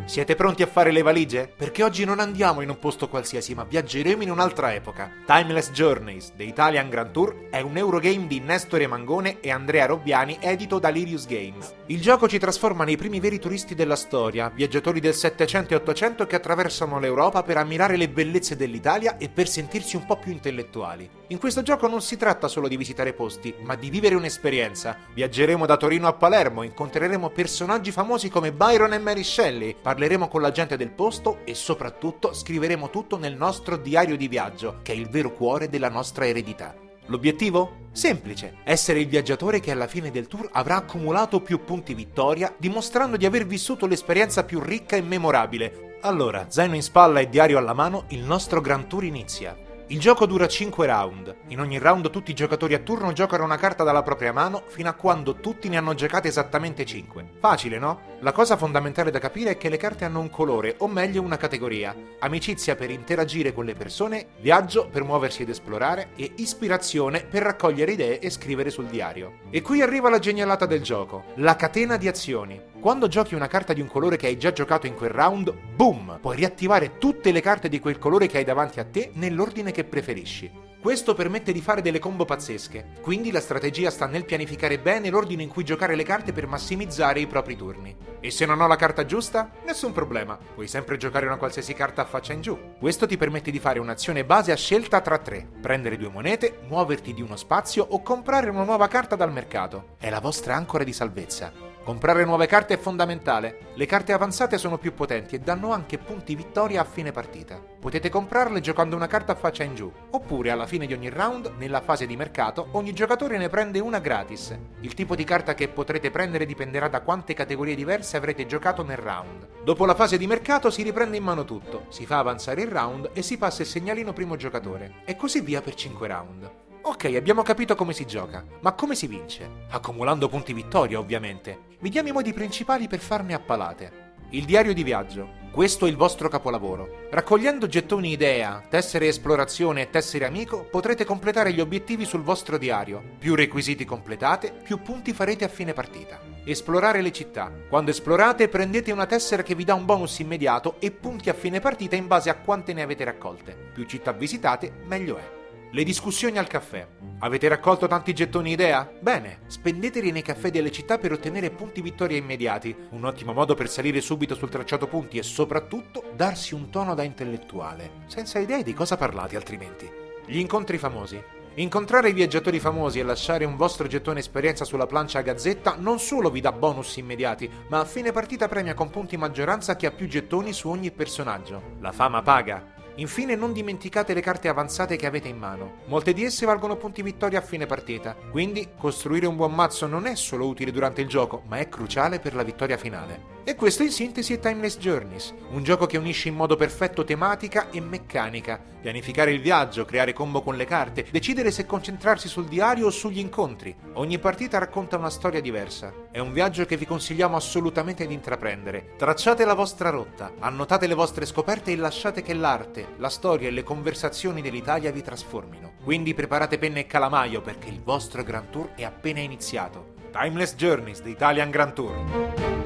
Siete pronti a fare le valigie? Perché oggi non andiamo in un posto qualsiasi, ma viaggeremo in un'altra epoca. Timeless Journeys, The Italian Grand Tour, è un Eurogame di Nestore Mangone e Andrea Robbiani, edito da Lirius Games. Il gioco ci trasforma nei primi veri turisti della storia, viaggiatori del 700 e 800 che attraversano l'Europa per ammirare le bellezze dell'Italia e per sentirsi un po' più intellettuali. In questo gioco non si tratta solo di visitare posti, ma di vivere un'esperienza. Viaggeremo da Torino a Palermo, incontreremo personaggi famosi come Byron e Mary Shelley, parleremo con la gente del posto e soprattutto scriveremo tutto nel nostro diario di viaggio, che è il vero cuore della nostra eredità. L'obiettivo? Semplice, essere il viaggiatore che alla fine del tour avrà accumulato più punti vittoria, dimostrando di aver vissuto l'esperienza più ricca e memorabile. Allora, zaino in spalla e diario alla mano, il nostro Grand Tour inizia. Il gioco dura 5 round. In ogni round tutti i giocatori a turno giocano una carta dalla propria mano fino a quando tutti ne hanno giocate esattamente 5. Facile, no? La cosa fondamentale da capire è che le carte hanno un colore, o meglio una categoria. Amicizia per interagire con le persone, viaggio per muoversi ed esplorare e ispirazione per raccogliere idee e scrivere sul diario. E qui arriva la genialata del gioco, la catena di azioni. Quando giochi una carta di un colore che hai già giocato in quel round, boom! Puoi riattivare tutte le carte di quel colore che hai davanti a te nell'ordine che preferisci. Questo permette di fare delle combo pazzesche, quindi la strategia sta nel pianificare bene l'ordine in cui giocare le carte per massimizzare i propri turni. E se non ho la carta giusta? Nessun problema, puoi sempre giocare una qualsiasi carta a faccia in giù. Questo ti permette di fare un'azione base a scelta tra 3, prendere 2 monete, muoverti di uno spazio o comprare una nuova carta dal mercato. È la vostra ancora di salvezza. Comprare nuove carte è fondamentale. Le carte avanzate sono più potenti e danno anche punti vittoria a fine partita. Potete comprarle giocando una carta a faccia in giù, oppure alla fine di ogni round, nella fase di mercato, ogni giocatore ne prende una gratis. Il tipo di carta che potrete prendere dipenderà da quante categorie diverse avrete giocato nel round. Dopo la fase di mercato si riprende in mano tutto, si fa avanzare il round e si passa il segnalino primo giocatore, e così via per 5 round. Ok, abbiamo capito come si gioca, ma come si vince? Accumulando punti vittoria, ovviamente. Vediamo i modi principali per farne a palate. Il diario di viaggio. Questo è il vostro capolavoro. Raccogliendo gettoni idea, tessere esplorazione e tessere amico, potrete completare gli obiettivi sul vostro diario. Più requisiti completate, più punti farete a fine partita. Esplorare le città. Quando esplorate, prendete una tessera che vi dà un bonus immediato e punti a fine partita in base a quante ne avete raccolte. Più città visitate, meglio è. Le discussioni al caffè. Avete raccolto tanti gettoni idea? Bene, spendeteli nei caffè delle città per ottenere punti vittoria immediati, un ottimo modo per salire subito sul tracciato punti e soprattutto darsi un tono da intellettuale, senza idee di cosa parlate altrimenti. Gli incontri famosi. Incontrare i viaggiatori famosi e lasciare un vostro gettone esperienza sulla plancia a gazzetta non solo vi dà bonus immediati, ma a fine partita premia con punti maggioranza chi ha più gettoni su ogni personaggio. La fama paga. Infine non dimenticate le carte avanzate che avete in mano. Molte di esse valgono punti vittoria a fine partita, quindi costruire un buon mazzo non è solo utile durante il gioco, ma è cruciale per la vittoria finale. E questo in sintesi è Timeless Journeys, un gioco che unisce in modo perfetto tematica e meccanica, pianificare il viaggio, creare combo con le carte, decidere se concentrarsi sul diario o sugli incontri. Ogni partita racconta una storia diversa. È un viaggio che vi consigliamo assolutamente di intraprendere. Tracciate la vostra rotta, annotate le vostre scoperte e lasciate che l'arte, la storia e le conversazioni dell'Italia vi trasformino. Quindi preparate penne e calamaio perché il vostro Grand Tour è appena iniziato. Timeless Journeys, The Italian Grand Tour.